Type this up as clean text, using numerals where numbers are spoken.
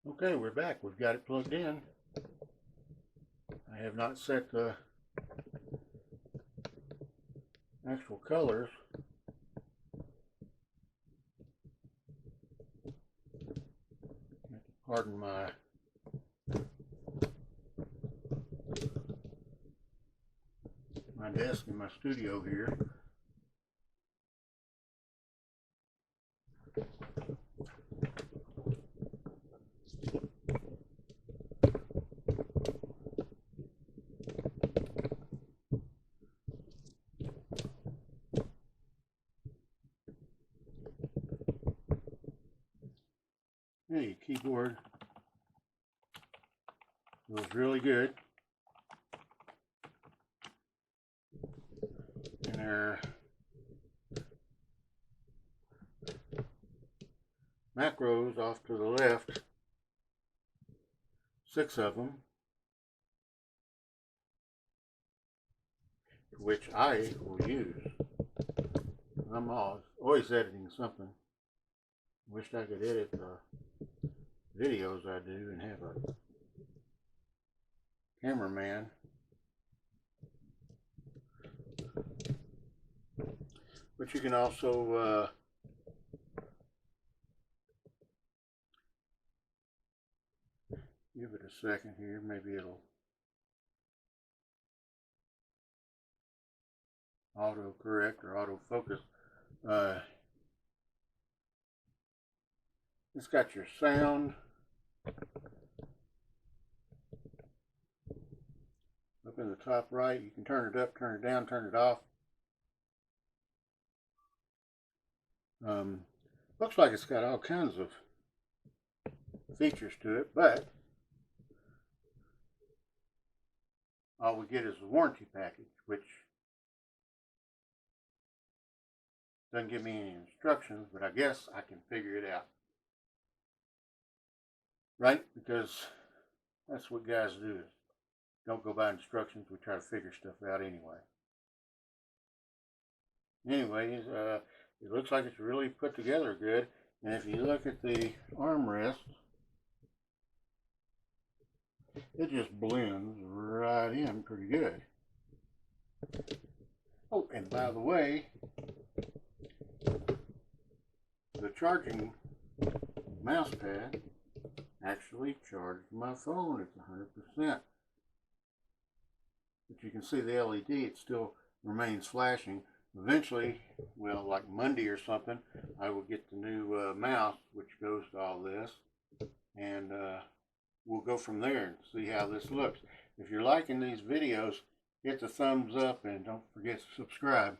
Okay, we're back. We've got it plugged in. I have not set the actual colors. Pardon my desk in my studio here. Hey, keyboard feels really good. And there are macros off to the left, 6 of them, which I will use. I'm always editing something. Wished I could edit the videos I do and have a cameraman. But you can also give it a second here. Maybe it'll auto-correct or auto-focus. It's got your sound. Up in the top right, you can turn it up, turn it down, turn it off. Looks like it's got all kinds of features to it, but all we get is the warranty package, which doesn't give me any instructions, but I guess I can figure it out. Right? Because that's what guys do, is don't go by instructions. We try to figure stuff out anyway. Anyways, it looks like it's really put together good. And if you look at the armrest, it just blends right in pretty good. Oh, and by the way, the charging mouse pad actually charged my phone at 100%. But you can see the LED, it still remains flashing. Eventually, well, like Monday or something, I will get the new mouse, which goes to all this, and we'll go from there and see how this looks. If you're liking these videos, hit the thumbs up and don't forget to subscribe.